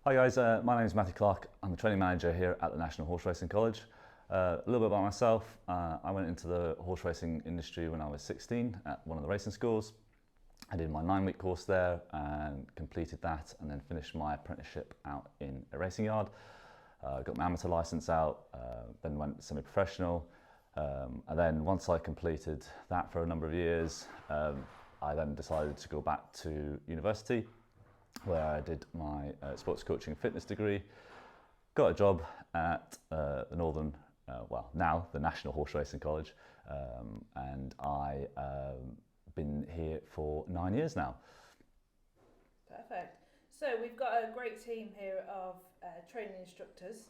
Hi guys, my name is 𝗠𝘁𝘁𝗵𝗲𝘄. I'm the training manager here at the National Horseracing College. A little bit about myself. I went into the horse racing industry when I was 16 at one of the racing schools. I did my 9-week course there and completed that, and then finished my apprenticeship out in a racing yard. Got my amateur license out, then went semi-professional. And then once I completed that for a number of years, I then decided to go back to university, where I did my sports coaching and fitness degree. Got a job at now the National Horseracing College, and I've been here for 9 years now. Perfect. So we've got a great team here of training instructors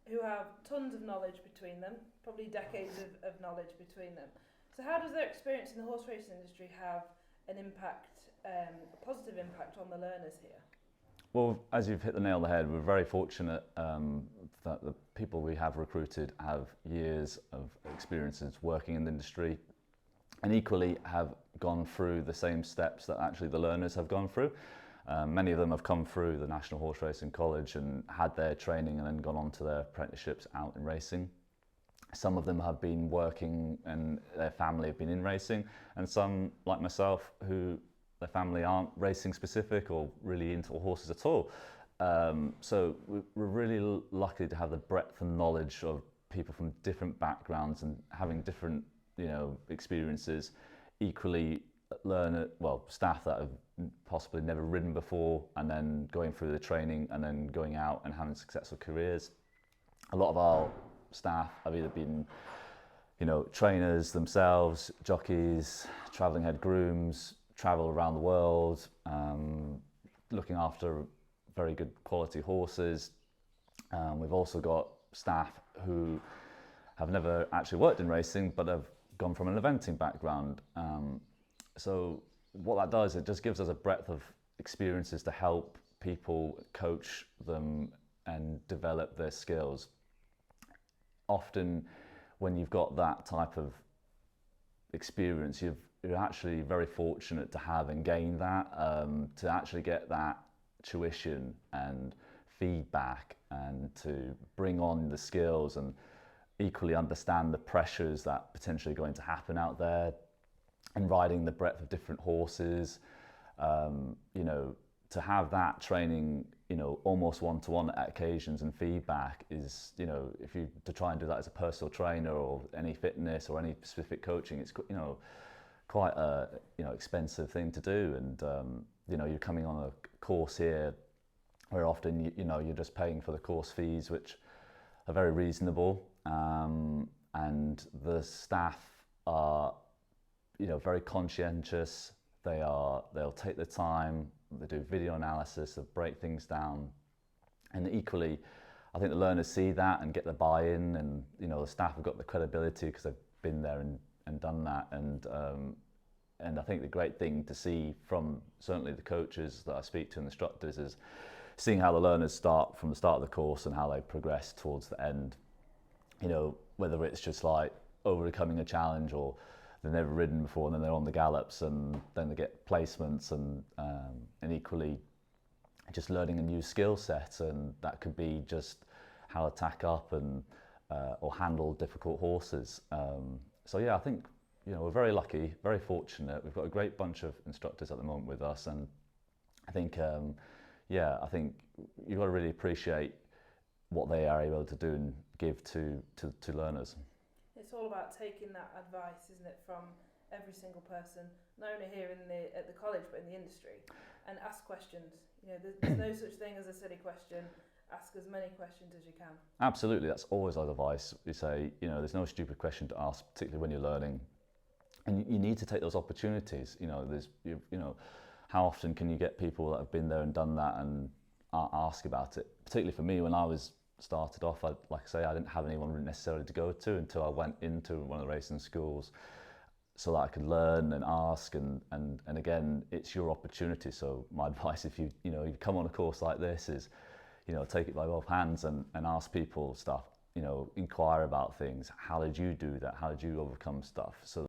who have tons of knowledge between them, probably decades of knowledge between them. So how does their experience in the horse racing industry have an impact, a positive impact on the learners here? Well, as you've hit the nail on the head, we're very fortunate that the people we have recruited have years of experiences working in the industry, and equally have gone through the same steps that actually the learners have gone through. Many of them have come through the National Horseracing College and had their training and then gone on to their apprenticeships out in racing. Some of them have been working and their family have been in racing, and some, like myself, who their family aren't racing specific or really into horses at all. So we're really lucky to have the breadth and knowledge of people from different backgrounds and having different, experiences. Equally, staff that have possibly never ridden before, and then going through the training and then going out and having successful careers. A lot of our staff have either been, trainers themselves, jockeys, travelling head grooms, travel around the world, looking after very good quality horses. We've also got staff who have never actually worked in racing but have gone from an eventing background. So what that does, it just gives us a breadth of experiences to help people, coach them and develop their skills. Often when you've got that type of experience, you're actually very fortunate to have and gain that, to actually get that tuition and feedback and to bring on the skills and equally understand the pressures that potentially are going to happen out there, and riding the breadth of different horses. To have that training, almost one-to-one at occasions, and feedback is, if you to try and do that as a personal trainer or any fitness or any specific coaching, it's, quite a, expensive thing to do. And, you're coming on a course here where often, you're just paying for the course fees, which are very reasonable. And the staff are, very conscientious. They'll take the time, they do video analysis, they break things down. And equally, I think the learners see that and get the buy-in, and, the staff have got the credibility because they've been there and done that. And I think the great thing to see from certainly the coaches that I speak to and the instructors is seeing how the learners start from the start of the course and how they progress towards the end. Whether it's just like overcoming a challenge, or they've never ridden before and then they're on the gallops and then they get placements, and equally just learning a new skill set, and that could be just how to tack up and or handle difficult horses. So yeah, I think we're very lucky, very fortunate. We've got a great bunch of instructors at the moment with us, and I think I think you've got to really appreciate what they are able to do and give to learners. It's all about taking that advice, isn't it, from every single person, not only here at the college but in the industry, and ask questions. There's no such thing as a silly question. Ask as many questions as you can. Absolutely, that's always our advice. We say, there's no stupid question to ask, particularly when you're learning, and you need to take those opportunities. How often can you get people that have been there and done that and ask about it? Particularly for me, when I was started off, I didn't have anyone necessarily to go to until I went into one of the racing schools, so that I could learn and ask, and again, it's your opportunity. So my advice, if you come on a course like this, is take it by both hands and ask people stuff, inquire about things. How did you do that? How did you overcome stuff? So